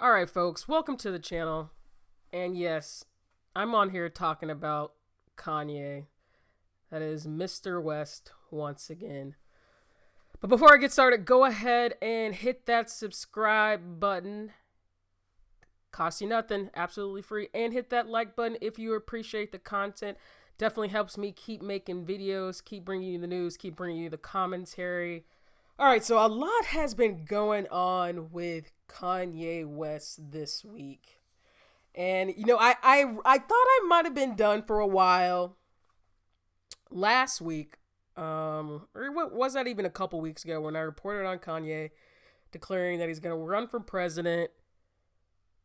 Alright, folks, welcome to the channel. And yes, I'm on here talking about Kanye. That is Mr. West once again. But before I get started, go ahead and hit that subscribe button. Costs you nothing, absolutely free. And hit that like button if you appreciate the content. Definitely helps me keep making videos, keep bringing you the news, keep bringing you the commentary. Alright, so a lot has been going on with Kanye West this week. And, I thought I might have been done for a while last week. Or what was that, even a couple weeks ago, when I reported on Kanye declaring that he's going to run for president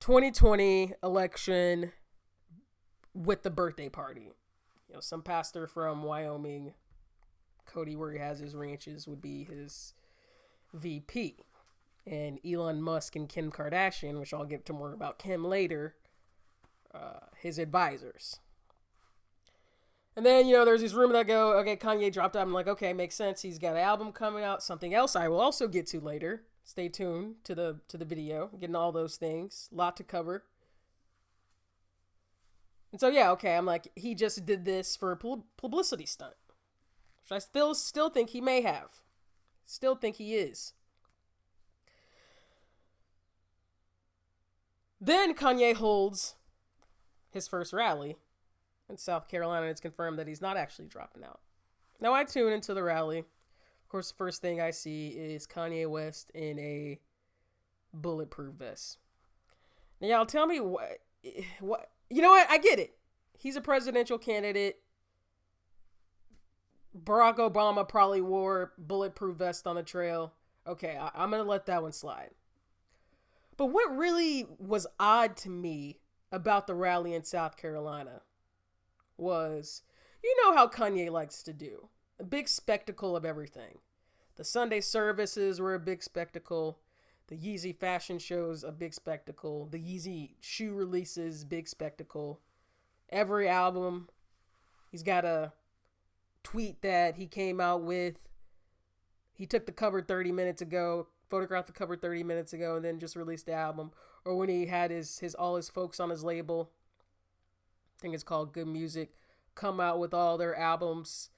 2020 election with the birthday party. Some pastor from Wyoming, Cody, where he has his ranches, would be his VP. And Elon Musk and Kim Kardashian, which I'll get to more about Kim later, his advisors. And then, there's these rumors that go, okay, Kanye dropped out. I'm like, okay, makes sense. He's got an album coming out. Something else I will also get to later. Stay tuned to the video. Getting all those things. A lot to cover. And so, yeah, okay, I'm like, he just did this for a publicity stunt. Which I still think he may have. Still think he is. Then Kanye holds his first rally in South Carolina, and it's confirmed that he's not actually dropping out. Now, I tune into the rally. Of course, the first thing I see is Kanye West in a bulletproof vest. Now, y'all tell me what, you know what? I get it. He's a presidential candidate. Barack Obama probably wore bulletproof vest on the trail. Okay, I'm going to let that one slide. But what really was odd to me about the rally in South Carolina was, how Kanye likes to do. A big spectacle of everything. The Sunday services were a big spectacle. The Yeezy fashion shows, a big spectacle. The Yeezy shoe releases, big spectacle. Every album, he's got a tweet that he came out with. He took the cover 30 minutes ago, photographed the cover 30 minutes ago, and then just released the album. Or when he had all his folks on his label, I think it's called Good Music, come out with all their albums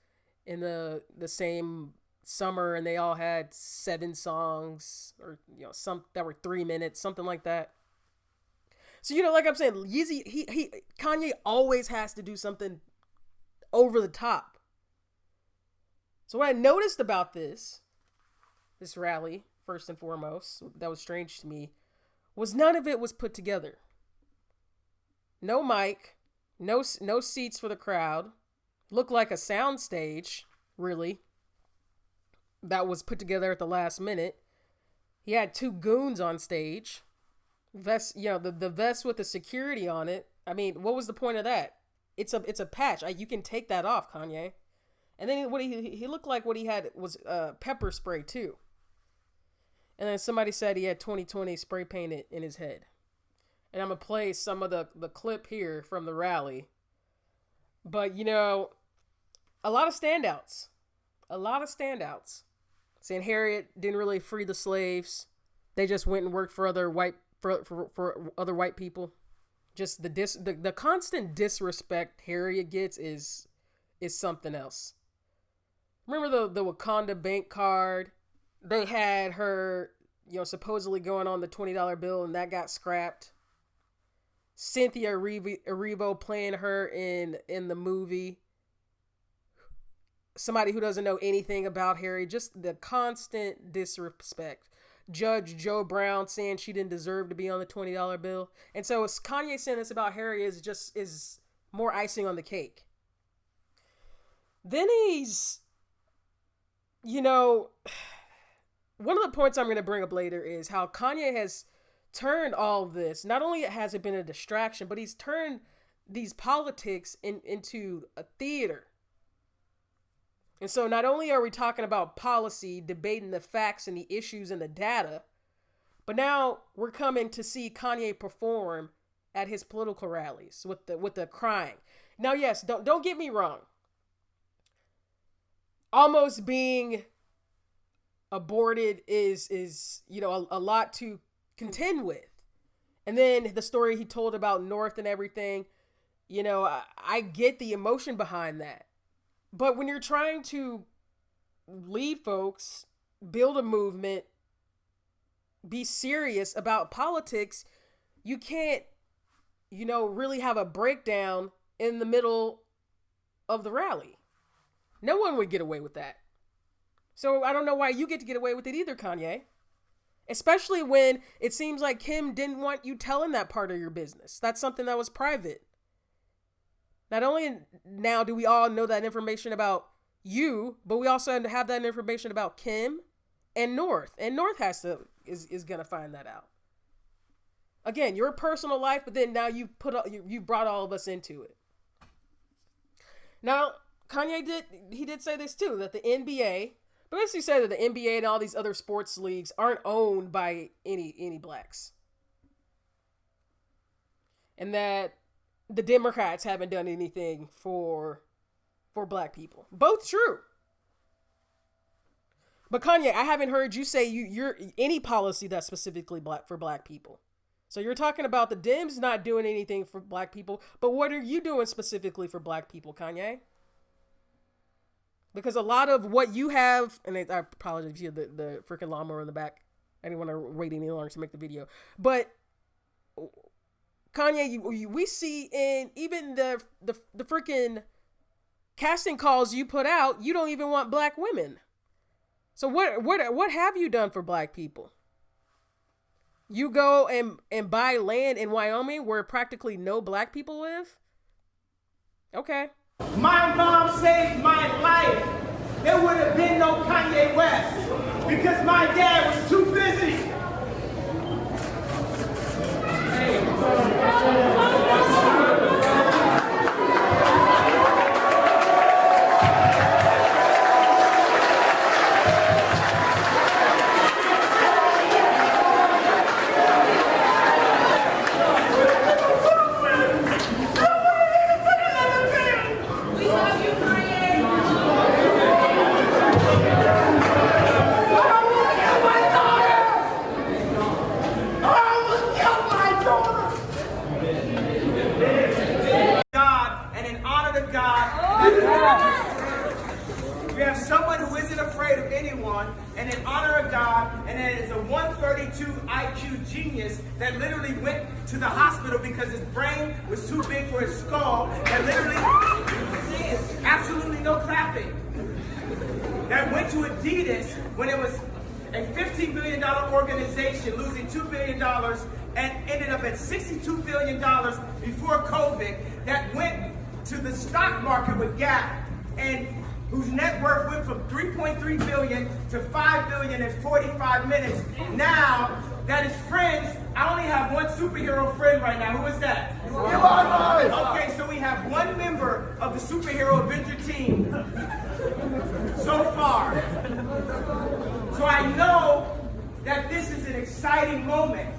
in the same summer, and they all had 7 songs, or some that were 3 minutes, something like that. So like I'm saying, Yeezy, Kanye always has to do something over the top. So what I noticed about this rally, first and foremost, that was strange to me, was none of it was put together. No mic, no seats for the crowd. Looked like a sound stage, really, that was put together at the last minute. He had 2 goons on stage. Vest, the vest with the security on it. I mean, what was the point of that? It's a patch. You can take that off, Kanye. And then what he looked like, what he had was pepper spray too. And then somebody said he had 2020 spray painted in his head. And I'm going to play some of the clip here from the rally. But, a lot of standouts. Saying Harriet didn't really free the slaves. They just went and worked for other white other white people. Just the constant disrespect Harriet gets is something else. Remember the Wakanda bank card? They had her, supposedly going on the $20 bill, and that got scrapped. Cynthia Erivo playing her in the movie. Somebody who doesn't know anything about Harry. Just the constant disrespect. Judge Joe Brown saying she didn't deserve to be on the $20 bill. And so Kanye saying this about Harry is more icing on the cake. Then he's, one of the points I'm going to bring up later is how Kanye has turned all of this. Not only has it been a distraction, but he's turned these politics into a theater. And so not only are we talking about policy, debating the facts and the issues and the data, but now we're coming to see Kanye perform at his political rallies with the crying. Now, yes, don't get me wrong. Almost being aborted is a lot to contend with. And then the story he told about North and everything, you know, I get the emotion behind that. But when you're trying to lead folks, build a movement, be serious about politics, you can't, you know, really have a breakdown in the middle of the rally. No one would get away with that. So I don't know why you get to get away with it either, Kanye. Especially when it seems like Kim didn't want you telling that part of your business. That's something that was private. Not only now do we all know that information about you, but we also have that information about Kim and North. And North is gonna find that out. Again, your personal life, but then now you brought all of us into it. Now, Kanye did say this too, that the NBA, but basically said that the NBA and all these other sports leagues aren't owned by any blacks. And that the Democrats haven't done anything for black people. Both true. But Kanye, I haven't heard you say you're any policy that's specifically for black people. So you're talking about the Dems not doing anything for black people, but what are you doing specifically for black people, Kanye? Because a lot of what you have, and I apologize if you have the freaking lawnmower in the back. I didn't want to wait any longer to make the video. But Kanye, we see in even the freaking casting calls you put out, you don't even want black women. So what have you done for black people? You go and buy land in Wyoming where practically no black people live? Okay. My mom saved my life. There would have been no Kanye West because my dad was too busy. We have someone who isn't afraid of anyone, and in honor of God, and it is a 132 IQ genius that literally went to the hospital because his brain was too big for his skull, that literally, absolutely no clapping, that went to Adidas when it was a $15 billion organization losing $2 billion and ended up at $62 billion before COVID, that went to the stock market with Gap, and whose net worth went from 3.3 billion to 5 billion in 45 minutes. Now that his friends, I only have one superhero friend right now. Who is that? Okay, so we have one member of the superhero Avenger team so far. So I know that this is an exciting moment,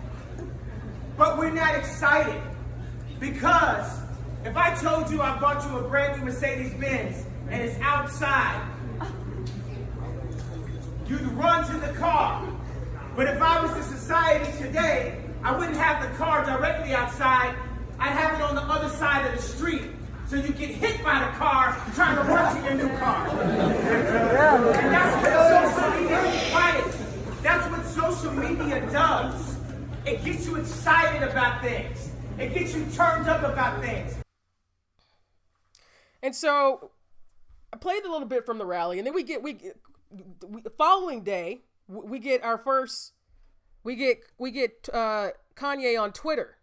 but we're not excited because if I told you I bought you a brand new Mercedes-Benz and it's outside, you'd run to the car. But if I was in society today, I wouldn't have the car directly outside. I'd have it on the other side of the street. So you get hit by the car trying to run to your new car. And that's what social media, quiet. That's what social media does. It gets you excited about things. It gets you turned up about things. And so I played a little bit from the rally, and then we the following day we get our first Kanye on Twitter.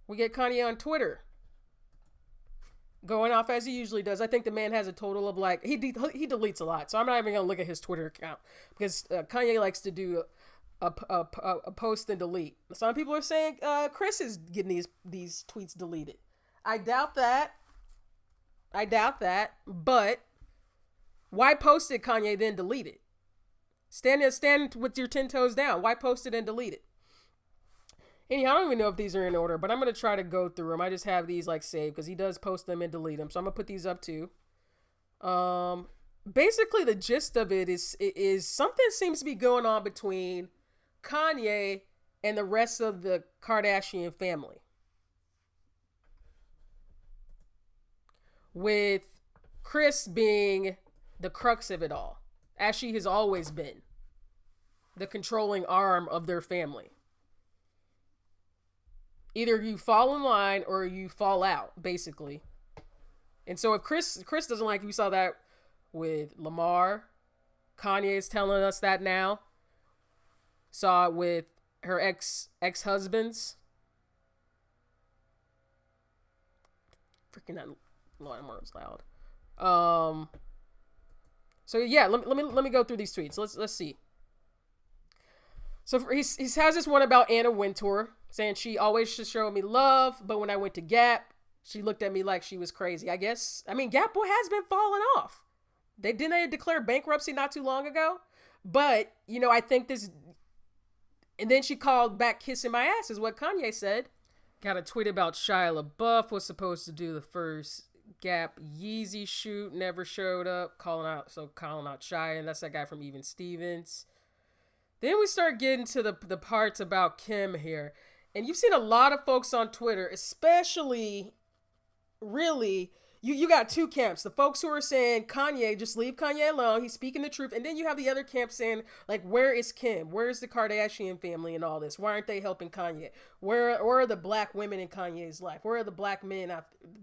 We get Kanye on Twitter going off as he usually does. I think the man has a total of like he deletes a lot, so I'm not even gonna look at his Twitter account because Kanye likes to do a post and delete. Some people are saying Chris is getting these tweets deleted. I doubt that, but why post it, Kanye, then delete it? Stand with your 10 toes down. Why post it and delete it? Anyhow, I don't even know if these are in order, but I'm going to try to go through them. I just have these like saved because he does post them and delete them. So I'm going to put these up too. Basically, the gist of it is something seems to be going on between Kanye and the rest of the Kardashian family. With Kris being the crux of it all, as she has always been, the controlling arm of their family. Either you fall in line or you fall out, basically. And so if Kris doesn't like it, we saw that with Lamar. Kanye is telling us that now. Saw it with her ex-husbands. Freaking that Lamar was loud. So yeah, let me go through these tweets. Let's see. So he has this one about Anna Wintour, saying she always should show me love, but when I went to Gap, she looked at me like she was crazy. I mean, Gap Boy has been falling off. They declare bankruptcy not too long ago, but I think this. And then she called back kissing my ass, is what Kanye said. Got a tweet about Shia LaBeouf was supposed to do the first Gap Yeezy shoot, never showed up, calling out Shia, and that's that guy from Even Stevens. Then we start getting to the parts about Kim here. And you've seen a lot of folks on Twitter, especially, really, you got two camps. The folks who are saying, Kanye, just leave Kanye alone. He's speaking the truth. And then you have the other camp saying, like, where is Kim? Where is the Kardashian family and all this? Why aren't they helping Kanye? Where are the black women in Kanye's life? Where are the black men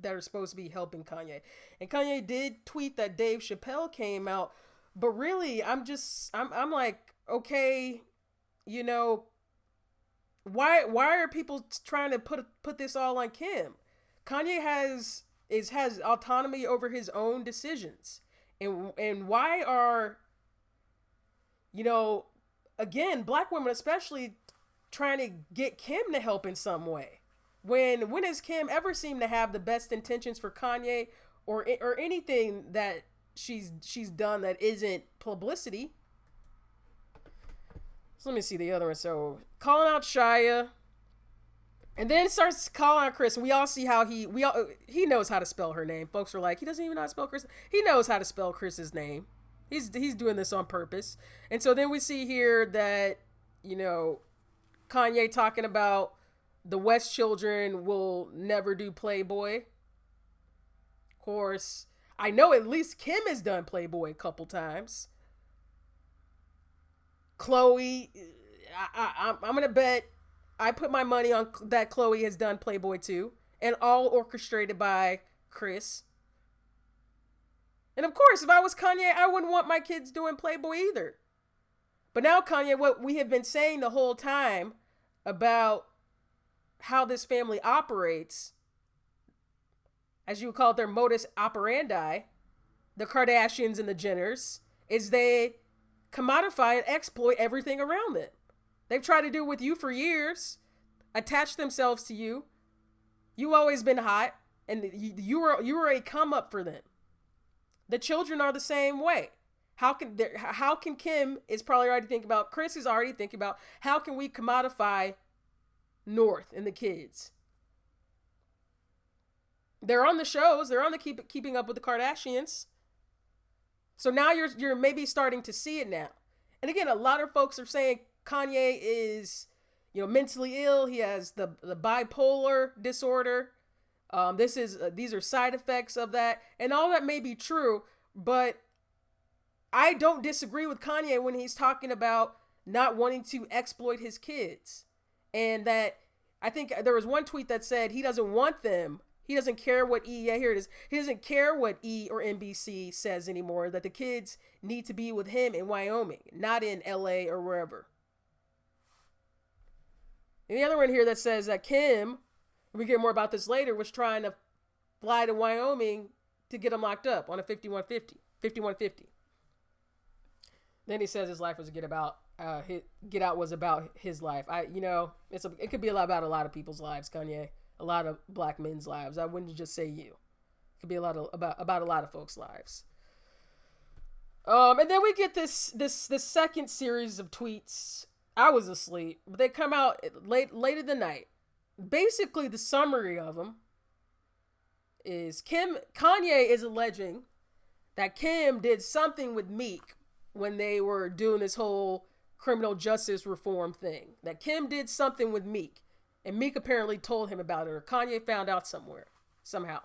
that are supposed to be helping Kanye? And Kanye did tweet that Dave Chappelle came out. But really, I'm like, okay, why are people trying to put this all on Kim? Kanye has autonomy over his own decisions, and why are again, black women especially trying to get Kim to help in some way? When has Kim ever seemed to have the best intentions for Kanye or anything that she's done that isn't publicity? So let me see the other one. So calling out Shia, and then starts calling out Kris. And we all see how he knows how to spell her name. Folks are like, he doesn't even know how to spell Kris. He knows how to spell Chris's name. He's doing this on purpose. And so then we see here that Kanye talking about the West children will never do Playboy. Of course, I know at least Kim has done Playboy a couple times. Chloe, I'm going to bet, I put my money on that Chloe has done Playboy too. And all orchestrated by Kris. And of course, if I was Kanye, I wouldn't want my kids doing Playboy either. But now Kanye, what we have been saying the whole time about how this family operates, as you would call it, their modus operandi, the Kardashians and the Jenners, is they commodify and exploit everything around it. They've tried to do it with you for years, attach themselves to you. You've always been hot, and you were a come up for them. The children are the same way. How can Kim is probably already thinking about, Kris is already thinking about, how can we commodify North and the kids? They're on the shows. They're on the Keeping Up with the Kardashians. So now you're maybe starting to see it now. And again, a lot of folks are saying Kanye is, mentally ill. He has the bipolar disorder. These are side effects of that, and all that may be true. But I don't disagree with Kanye when he's talking about not wanting to exploit his kids, and that I think there was one tweet that said he doesn't want them. He doesn't care what here it is. He doesn't care what E or NBC says anymore, that the kids need to be with him in Wyoming, not in LA or wherever. And the other one here that says that Kim, we get more about this later, was trying to fly to Wyoming to get him locked up on a 5150. Then he says his life was Get Out was about his life. It could be about a lot of people's lives, Kanye. A lot of black men's lives. I wouldn't just say you. It could be about a lot of folks' lives. And then we get this second series of tweets. I was asleep, but they come out late in the night. Basically, the summary of them is Kanye is alleging that Kim did something with Meek when they were doing this whole criminal justice reform thing. That Kim did something with Meek. And Meek apparently told him about it, or Kanye found out somewhere, somehow.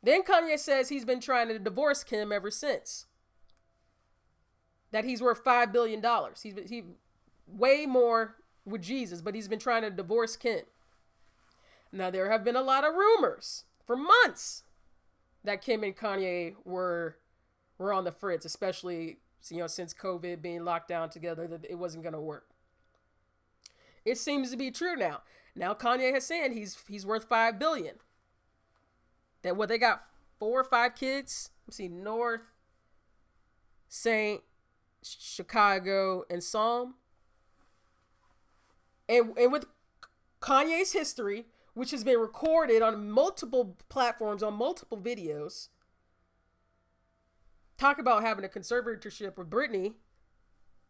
Then Kanye says he's been trying to divorce Kim ever since. That he's worth $5 billion. He way more with Jesus, but he's been trying to divorce Kim. Now, there have been a lot of rumors for months that Kim and Kanye were on the fritz, especially, since COVID, being locked down together, that it wasn't going to work. It seems to be true now. Now Kanye has said he's worth $5 billion. That they got 4 or 5 kids. Let's see, North, Saint, Chicago, and Psalm. And with Kanye's history, which has been recorded on multiple platforms, on multiple videos, talk about having a conservatorship with Britney.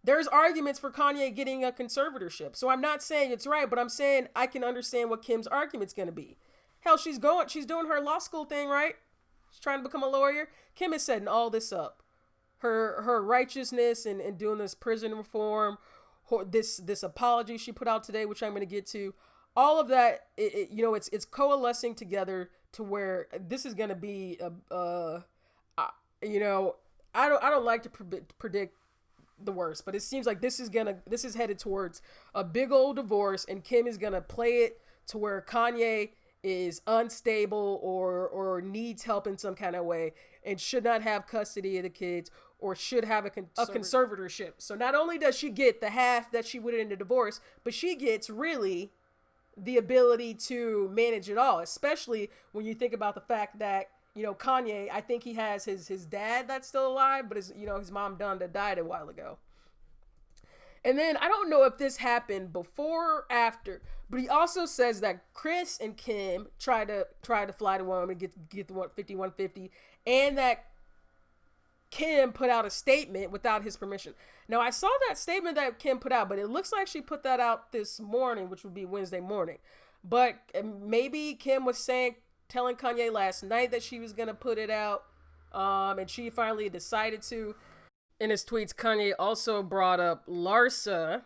There's arguments for Kanye getting a conservatorship. So I'm not saying it's right, but I'm saying I can understand what Kim's argument's going to be. Hell, she's doing her law school thing, right? She's trying to become a lawyer. Kim is setting all this up. Her righteousness and doing this prison reform, this apology she put out today, which I'm going to get to. All of that, it's coalescing together to where this is going to be I don't like to predict the worst, but it seems like this is headed towards a big old divorce, and Kim is gonna play it to where Kanye is unstable or needs help in some kind of way and should not have custody of the kids or should have a conservatorship. So not only does she get the half that she would in a divorce, but she gets really the ability to manage it all, especially when you think about the fact that Kanye, I think he has his dad that's still alive, but his mom Donda died a while ago. And then I don't know if this happened before or after, but he also says that Chris and Kim tried to fly to one and get the 5150, and that Kim put out a statement without his permission. Now I saw that statement that Kim put out, but it looks like she put that out this morning, which would be Wednesday morning. But maybe Kim was telling Kanye last night that she was going to put it out, and she finally decided to. In his tweets, Kanye also brought up Larsa.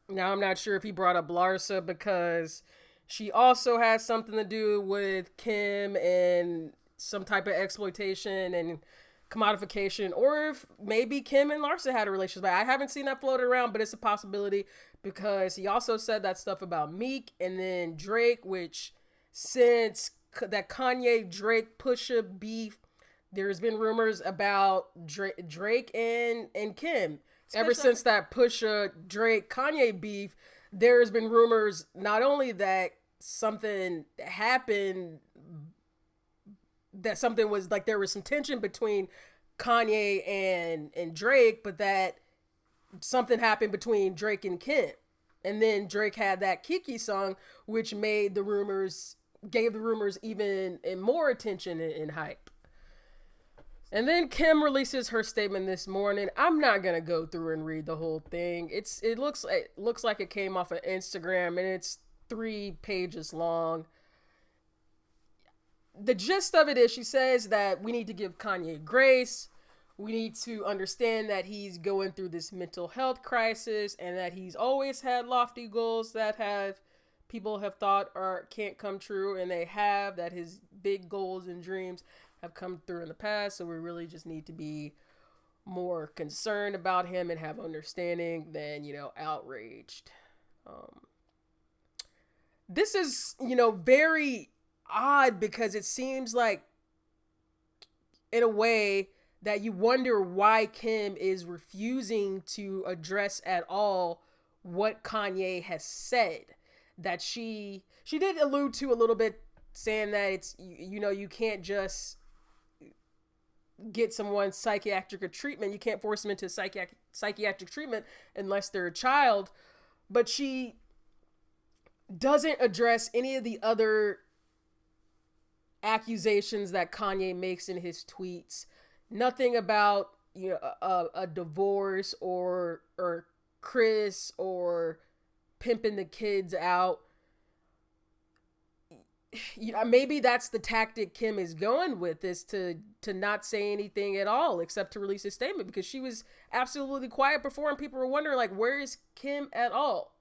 Now, I'm not sure if he brought up Larsa because she also has something to do with Kim and some type of exploitation and commodification, or if maybe Kim and Larsa had a relationship. I haven't seen that floated around, but it's a possibility because he also said that stuff about Meek and then Drake, which since that Kanye Drake Pusha beef, there's been rumors about Drake and Kim. Ever since that Pusha Drake Kanye beef, there's been rumors not only that something happened, that something was like there was some tension between Kanye and Drake, but that something happened between Drake and Kim. And then Drake had that Kiki song, which gave the rumors even more attention and hype. And then Kim releases her statement this morning. I'm not gonna go through and read the whole thing. It looks like it came off of Instagram, and it's 3 pages long. The gist of it is she says that we need to give Kanye grace. We need to understand that he's going through this mental health crisis and that he's always had lofty goals that people have thought can't come true, and they have, that his big goals and dreams have come through in the past. So we really just need to be more concerned about him and have understanding than, outraged. This is, very odd because it seems like, in a way, that you wonder why Kim is refusing to address at all what Kanye has said. That she did allude to a little bit, saying that it's, you can't just get someone psychiatric treatment. You can't force them into psychiatric treatment unless they're a child. But she doesn't address any of the other accusations that Kanye makes in his tweets. Nothing about, a divorce or Chris or pimping the kids out. maybe that's the tactic Kim is going with, is to not say anything at all except to release a statement, because she was absolutely quiet before and people were wondering, like, where is Kim at all?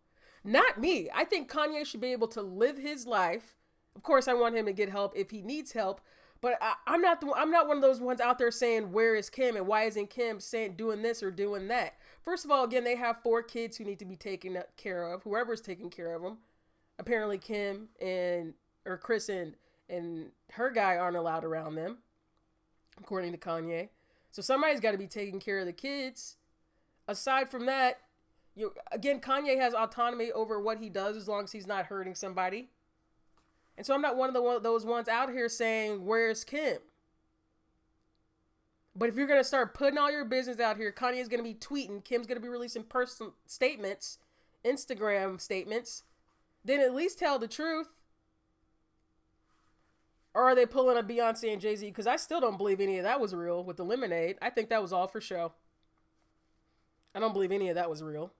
Not me. I think Kanye should be able to live his life. Of course, I want him to get help if he needs help, but I'm not one of those ones out there saying, where is Kim and why isn't Kim saying doing this or doing that? First of all, again, they have 4 kids who need to be taken care of. Whoever's taking care of them. Apparently Kim or Chris and her guy aren't allowed around them, according to Kanye. So somebody's got to be taking care of the kids. Aside from that, again, Kanye has autonomy over what he does as long as he's not hurting somebody. And so I'm not one of those ones out here saying, where's Kim? But if you're going to start putting all your business out here, Kanye's going to be tweeting, Kim's going to be releasing personal statements, Instagram statements, then at least tell the truth. Or are they pulling a Beyonce and Jay-Z? Because I still don't believe any of that was real with the Lemonade. I think that was all for show. I don't believe any of that was real.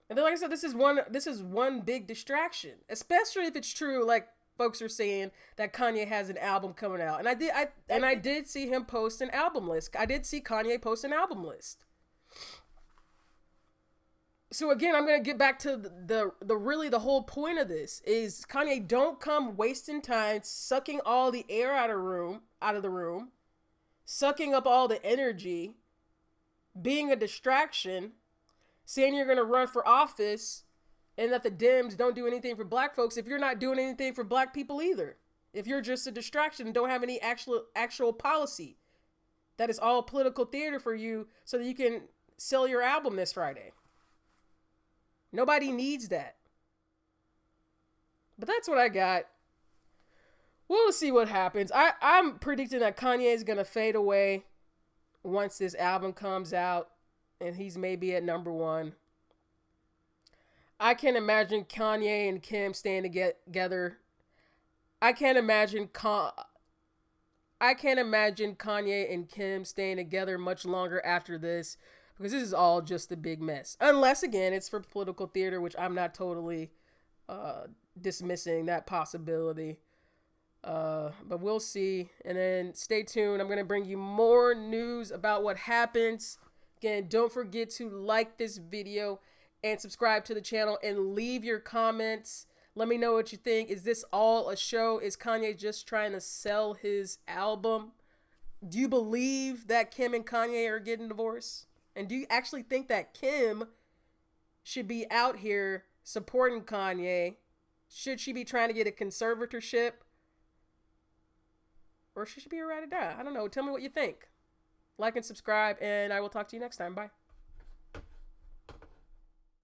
And then, like I said, this is one big distraction, especially if it's true, like folks are saying, that Kanye has an album coming out. And I did see him post an album list. I did see Kanye post an album list. So again, I'm going to get back to the whole point of this is, Kanye, don't come wasting time sucking all the air out of the room, sucking up all the energy, being a distraction, saying you're going to run for office and that the Dems don't do anything for black folks if you're not doing anything for black people either. If you're just a distraction and don't have any actual policy, that is all political theater for you so that you can sell your album this Friday. Nobody needs that. But that's what I got. We'll see what happens. I'm predicting that Kanye is going to fade away once this album comes out and he's maybe at number 1. I can't imagine Kanye and Kim staying together. I can't imagine Kanye and Kim staying together much longer after this, because this is all just a big mess. Unless, again, it's for political theater, which I'm not totally dismissing that possibility. But we'll see. And then stay tuned. I'm going to bring you more news about what happens. Again, don't forget to like this video and subscribe to the channel and leave your comments. Let me know what you think. Is this all a show? Is Kanye just trying to sell his album? Do you believe that Kim and Kanye are getting divorced? And do you actually think that Kim should be out here supporting Kanye? Should she be trying to get a conservatorship? Or should she be a ride or die? I don't know. Tell me what you think. Like and subscribe, and I will talk to you next time. Bye.